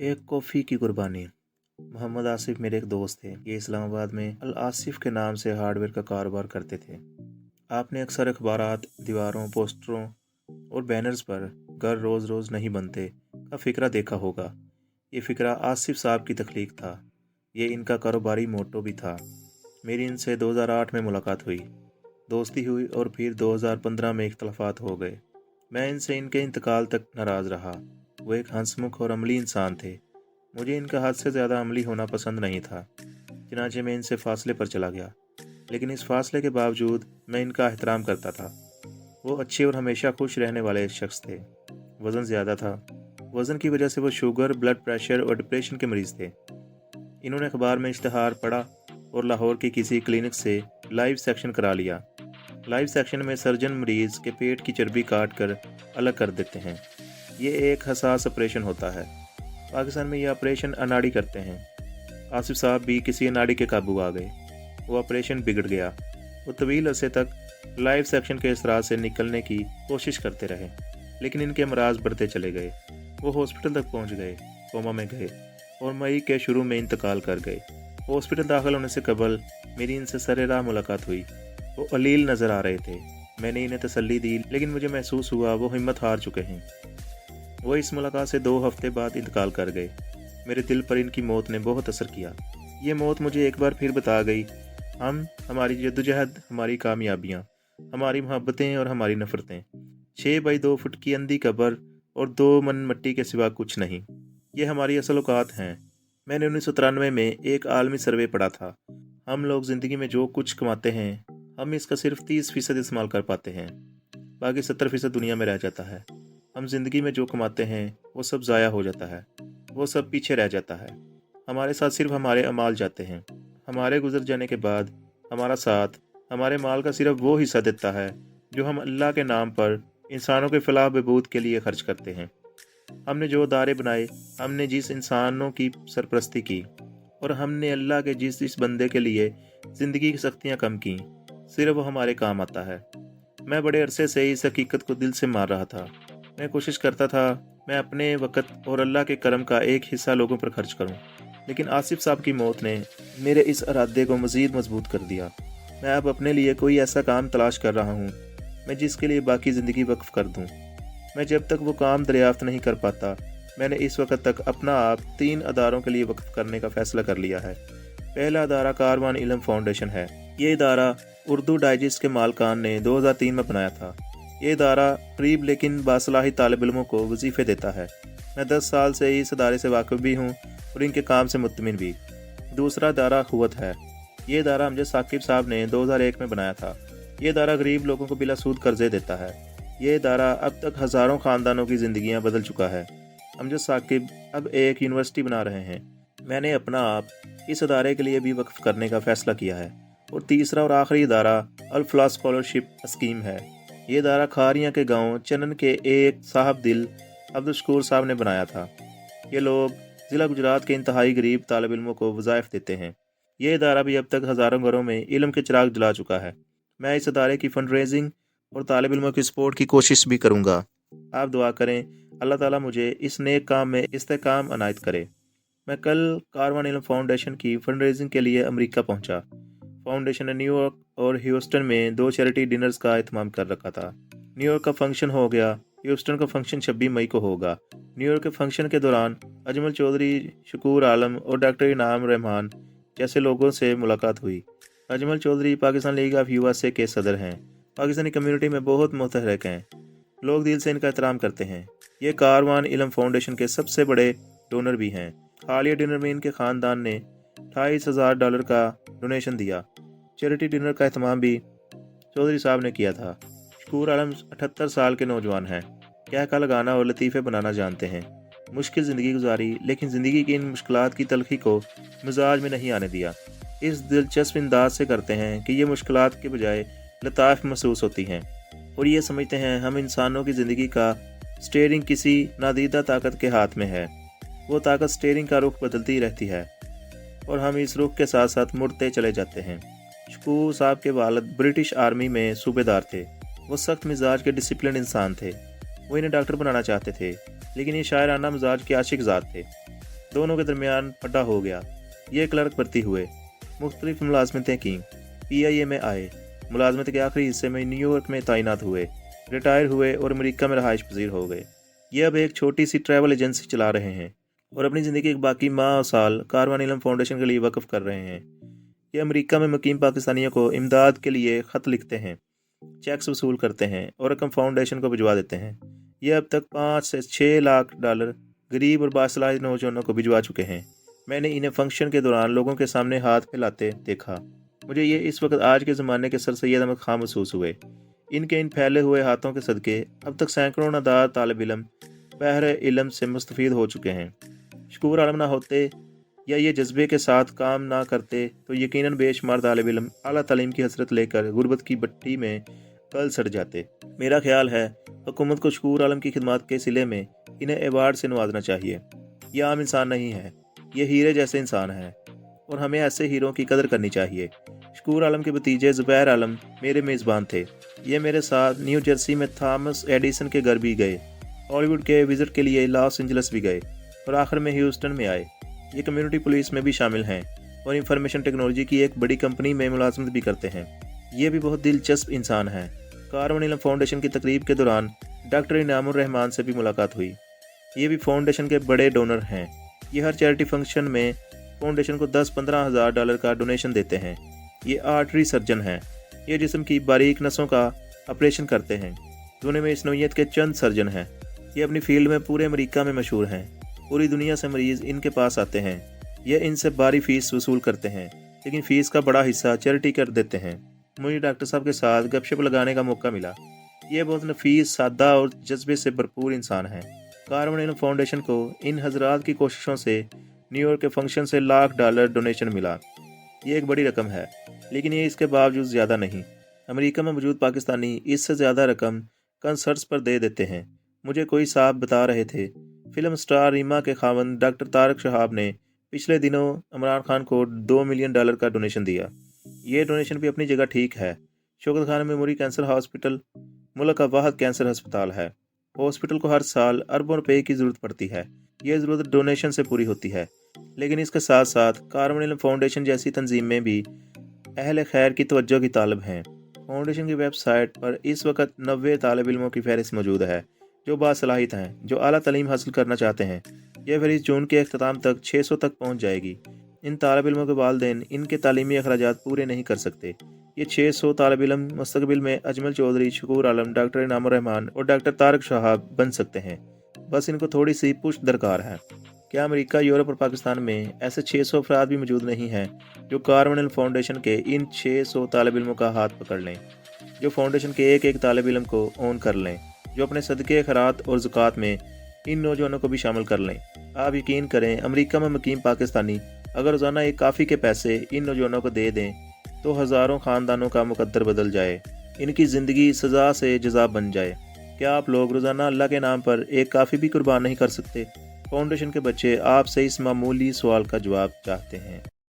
एक कॉफ़ी की कुर्बानी। मोहम्मद आसिफ मेरे एक दोस्त थे। ये इस्लामाबाद में अल आसिफ के नाम से हार्डवेयर का कारोबार करते थे। आपने अक्सर अखबारात, दीवारों, पोस्टरों और बैनर्स पर घर रोज़ रोज़ नहीं बनते का फ़िक्रा देखा होगा। ये फ़िक्रा आसिफ साहब की तख्लीक था। ये इनका कारोबारी मोटो भी था। मेरी इनसे 2008 में मुलाकात हुई, दोस्ती हुई और फिर 2015 में इख्तलाफात हो गए। मैं इनसे इनके इंतकाल तक नाराज़ रहा। वो एक हंसमुख और अमली इंसान थे। मुझे इनका हद से ज़्यादा अमली होना पसंद नहीं था। चुनांचे मैं इनसे फासले पर चला गया, लेकिन इस फासले के बावजूद मैं इनका एहतराम करता था। वो अच्छे और हमेशा खुश रहने वाले शख्स थे। वज़न ज़्यादा था। वज़न की वजह से वो शुगर, ब्लड प्रेशर और डिप्रेशन के मरीज़ थे। इन्होंने अखबार में इश्तहार पढ़ा और लाहौर की किसी क्लिनिक से लाइव सेक्शन करा लिया। लाइव सेक्शन में सर्जन मरीज़ के पेट की चर्बी काट कर अलग कर देते हैं। ये एक हसास ऑपरेशन होता है। पाकिस्तान में ये ऑपरेशन अनाड़ी करते हैं। आसिफ साहब भी किसी अनाड़ी के काबू आ गए। वो ऑपरेशन बिगड़ गया। वो तवील अरसे तक लाइव सेक्शन के असरात से निकलने की कोशिश करते रहे, लेकिन इनके अमराज बढ़ते चले गए। वो हॉस्पिटल तक पहुंच गए, कोमा में गए और मई के शुरू में इंतकाल कर गए। हॉस्पिटल दाखिल होने से कबल मेरी इनसे सरे राह मुलाकात हुई। वो अलील नज़र आ रहे थे। मैंने इन्हें तसल्ली दी, लेकिन मुझे महसूस हुआ वो हिम्मत हार चुके हैं। वो इस मुलाकात से 2 हफ्ते बाद इंतकाल कर गए। मेरे दिल पर इनकी मौत ने बहुत असर किया। ये मौत मुझे एक बार फिर बता गई, हमारी जद्दोजहद, हमारी कामयाबियाँ, हमारी मोहब्बतें और हमारी नफ़रतें 6 बाई 2 फुट की अंधी कब्र और 2 मन मिट्टी के सिवा कुछ नहीं। ये हमारी असल औकात हैं। मैंने 1993 में एक आलमी सर्वे पढ़ा था। हम लोग ज़िंदगी में जो कुछ कमाते हैं, हम इसका सिर्फ 30% इस्तेमाल कर पाते हैं। बाकी 70% दुनिया में रह जाता है। हम जिंदगी में जो कमाते हैं वो सब ज़ाया हो जाता है, वो सब पीछे रह जाता है। हमारे साथ सिर्फ हमारे अमाल जाते हैं। हमारे गुजर जाने के बाद हमारा साथ हमारे माल का सिर्फ वो हिस्सा देता है जो हम अल्लाह के नाम पर इंसानों के फलाह बहबूद के लिए खर्च करते हैं। हमने जो अदारे बनाए, हमने जिस इंसानों की सरपरस्ती की और हमने अल्लाह के जिस इस बंदे के लिए ज़िंदगी की सख्तियाँ कम की, सिर्फ वो हमारे काम आता है। मैं बड़े अरसे से इस हकीकत को दिल से मार रहा था। मैं कोशिश करता था मैं अपने वक़्त और अल्लाह के करम का एक हिस्सा लोगों पर खर्च करूं, लेकिन आसिफ साहब की मौत ने मेरे इस इरादे को मज़ीद मजबूत कर दिया। मैं अब अपने लिए कोई ऐसा काम तलाश कर रहा हूं, मैं जिसके लिए बाकी ज़िंदगी वक्फ कर दूं। मैं जब तक वो काम दरियाफ्त नहीं कर पाता, मैंने इस वक्त तक अपना आप 3 अदारों के लिए वक्फ करने का फ़ैसला कर लिया है। पहला अदारा कारवान इल्म फाउंडेशन है। ये इदारा उर्दू डाइजेस्ट के मालकान ने 2003 में बनाया था। ये इदारा करीब लेकिन बासलाही तालिब इल्मों को वजीफ़े देता है। मैं 10 साल से इस इदारे से वाकिफ़ भी हूँ और इनके काम से मुतमिन भी। दूसरा इदारा क़ुव्वत है। ये इदारा अमजद साकिब साहब ने 2001 में बनाया था। ये इदारा गरीब लोगों को बिला सूद कर्जे देता है। ये इदारा अब तक हज़ारों ख़ानदानों की ज़िंदगियाँ बदल चुका है। अमजद साकिब अब एक यूनिवर्सिटी बना रहे हैं। मैंने अपना आप इस इदारे के लिए भी वक्फ करने का फ़ैसला किया है। और तीसरा और आखिरी इदारा अल फलाह स्कॉलरशिप स्कीम है। ये इदारा खारियाँ के गांव चनन के एक साहब दिल अब्दुल शकूर साहब ने बनाया था। ये लोग ज़िला गुजरात के इंतहाई गरीब तालिब इल्मों को वज़ाइफ देते हैं। ये इदारा भी अब तक हज़ारों घरों में इल्म के चिराग जला चुका है। मैं इस इदारे की फंड रेजिंग और तालिब इल्मों की सपोर्ट की कोशिश भी करूँगा। आप दुआ करें अल्लाह ताला मुझे इस नेक काम में इस्तेकाम अनायत करे। मैं कल कारवान इल्म फाउंडेशन की फंड रेजिंग के लिए अमेरिका पहुँचा। फाउंडेशन ने न्यूयॉर्क और ह्यूस्टन में 2 चैरिटी डिनर्स का एहतमाम कर रखा था। न्यूयॉर्क का फंक्शन हो गया, ह्यूस्टन का फंक्शन 26 मई को होगा। न्यूयॉर्क के फंक्शन के दौरान अजमल चौधरी, शकूर आलम और डॉक्टर इनाम रहमान जैसे लोगों से मुलाकात हुई। Ajmal Chaudhry Pakistan League of USA के सदर हैं। पाकिस्तानी कम्युनिटी में बहुत मुतहरक हैं। लोग दिल से इनका एहतराम करते हैं। ये कारवान इल्म फाउंडेशन के सबसे बड़े डोनर भी हैं। हालिया डिनर में इनके ख़ानदान ने $28,000 का डोनेशन दिया। चैरिटी डिनर का एहतमाम भी चौधरी साहब ने किया था। शकूर आलम 78 साल के नौजवान हैं। कहका लगाना और लतीफ़े बनाना जानते हैं। मुश्किल ज़िंदगी गुजारी, लेकिन ज़िंदगी की इन मुश्किलात की तलखी को मिजाज में नहीं आने दिया। इस दिलचस्प अंदाज से करते हैं कि ये मुश्किलात के बजाय लताफ़ महसूस होती हैं और ये समझते हैं हम इंसानों की ज़िंदगी का स्टीयरिंग किसी नादीदा ताकत के हाथ में है। वो ताकत स्टीयरिंग का रुख बदलती रहती है और हम इस रुख के साथ साथ मुड़ते चले जाते हैं। शकूर साहब के वालिद ब्रिटिश आर्मी में सूबेदार थे। वो सख्त मिजाज के डिसिप्लिन इंसान थे। वो इन्हें डॉक्टर बनाना चाहते थे, लेकिन ये शायराना मिजाज के आशिक ज़ात थे। दोनों के दरमियान पड्डा हो गया। ये क्लर्क भर्ती हुए, मुख्तलिफ मुलाजमतें की, PIA में आए, मुलाजमत के आखिरी हिस्से में न्यूयॉर्क में तैनात हुए, रिटायर हुए और अमेरिका में रहाइश पजीर हो गए। ये अब एक छोटी सी ट्रैवल एजेंसी चला रहे हैं और अपनी ज़िंदगी के बाकी माह और साल कारवान इल्म फाउंडेशन के लिए वक्फ कर रहे हैं। ये अमेरिका में मुकीम पाकिस्तानियों को इमदाद के लिए ख़त लिखते हैं, चेक्स वसूल करते हैं और रकम फाउंडेशन को भिजवा देते हैं। ये अब तक 5 से 6 लाख डॉलर गरीब और बासलाहियत नौजवानों को भिजवा चुके हैं। मैंने इन्हें फंक्शन के दौरान लोगों के सामने हाथ फैलाते देखा। मुझे ये इस वक्त आज के ज़माने के सर सैयद अहमद खां महसूस हुए। इनके इन फैले हुए हाथों के सदके अब तक सैकड़ों नादार तालिब इल्म बहर इल्म से मुस्तफ़ीद हो चुके हैं। शकूर आलम ना होते या ये जज्बे के साथ काम ना करते तो यकीनन बेशुमार तालिब इल्म आला तालीम की हसरत लेकर गुर्बत की भट्टी में कल सड़ जाते। मेरा ख्याल है हुकूमत को शकूर आलम की खिदमत के सिले में इन्हें एवार्ड से नवाजना चाहिए। ये आम इंसान नहीं है, ये हीरे जैसे इंसान है और हमें ऐसे हीरों की कदर करनी चाहिए। शकूर आलम के भतीजे ज़ुबैर आलम मेरे मेज़बान थे। ये मेरे साथ न्यू जर्सी में थॉमस एडिसन के घर भी गए, हॉलीवुड के विजिट के लिए लॉस एंजल्स भी गए और आखिर में ह्यूस्टन में आए। ये कम्युनिटी पुलिस में भी शामिल हैं और इंफॉर्मेशन टेक्नोलॉजी की एक बड़ी कंपनी में मुलाजमत भी करते हैं। ये भी बहुत दिलचस्प इंसान हैं। कारवान इल्म फाउंडेशन की तकरीब के दौरान डॉक्टर इनामुर रहमान से भी मुलाकात हुई। ये भी फाउंडेशन के बड़े डोनर हैं। ये हर चैरिटी फंक्शन में फाउंडेशन को 10-15 हज़ार डॉलर का डोनेशन देते हैं। ये आर्टरी सर्जन हैं। ये जिस्म की बारीक नसों का ऑपरेशन करते हैं। दुनिया में इस नौइयत के चंद सर्जन हैं। ये अपनी फील्ड में पूरे अमेरिका में मशहूर हैं। पूरी दुनिया से मरीज़ इनके पास आते हैं। ये इनसे भारी फीस वसूल करते हैं, लेकिन फ़ीस का बड़ा हिस्सा चैरिटी कर देते हैं। मुझे डॉक्टर साहब के साथ गपशप लगाने का मौका मिला। ये बहुत नफीस, सादा और जज्बे से भरपूर इंसान हैं। कारवान इल्म फाउंडेशन को इन हजरात की कोशिशों से न्यूयॉर्क के फंक्शन से लाख डॉलर डोनेशन मिला। ये एक बड़ी रकम है, लेकिन ये इसके बावजूद ज़्यादा नहीं। अमेरिका में मौजूद पाकिस्तानी इससे ज़्यादा रकम कंसर्ट्स पर दे देते हैं। मुझे कोई साहब बता रहे थे, फिल्म स्टार रीमा के खावंद डॉक्टर तारक शहाब ने पिछले दिनों इमरान खान को $2 मिलियन का डोनेशन दिया। ये डोनेशन भी अपनी जगह ठीक है। Shaukat Khan memory cancer hospital मुल्क का वाहिद कैंसर अस्पताल है। हॉस्पिटल को हर साल अरबों रुपए की ज़रूरत पड़ती है। ये ज़रूरत डोनेशन से पूरी होती है, लेकिन इसके साथ साथ कारवान इल्म फाउंडेशन जैसी तंजीमें भी अहल खैर की तवज्जो की तालब हैं। फाउंडेशन की वेबसाइट पर इस वक्त 90 तालिब इल्मों की फहरिस्त मौजूद है जो बासलाहित हैं, जो आला तालीम हासिल करना चाहते हैं। यह फहरिस्त जून के अख्ताम तक 600 तक पहुँच जाएगी। इन तालिब इल्मों के वालिदैन इनके तालीमी अखराजात पूरे नहीं कर सकते। ये 600 तालिब इल्म मुस्तकबिल में अजमल चौधरी, शकूर आलम, डॉक्टर इनामुर रहमान और डॉक्टर तारक शहाब बन सकते हैं। बस इनको थोड़ी सी पुश दरकार है। क्या अमेरिका, यूरोप और पाकिस्तान में ऐसे 600 अफराद भी मौजूद नहीं हैं जो कारवान इल्म फाउंडेशन के इन 600 तालिब इल्मों का हाथ पकड़ लें, जो फाउंडेशन के एक एक तालिब इल्म को ओन कर लें, जो अपने सदक़े खैरात और ज़कात में इन नौजवानों को भी शामिल कर लें। आप यकीन करें, अमेरिका में मुकीम पाकिस्तानी अगर रोज़ाना एक काफ़ी के पैसे इन नौजवानों को दे दें तो हज़ारों ख़ानदानों का मुकद्दर बदल जाए, इनकी ज़िंदगी सज़ा से जज़ा बन जाए। क्या आप लोग रोज़ाना अल्लाह के नाम पर एक काफ़ी भी कुर्बान नहीं कर सकते? फाउंडेशन के बच्चे आपसे इस मामूली सवाल का जवाब चाहते हैं।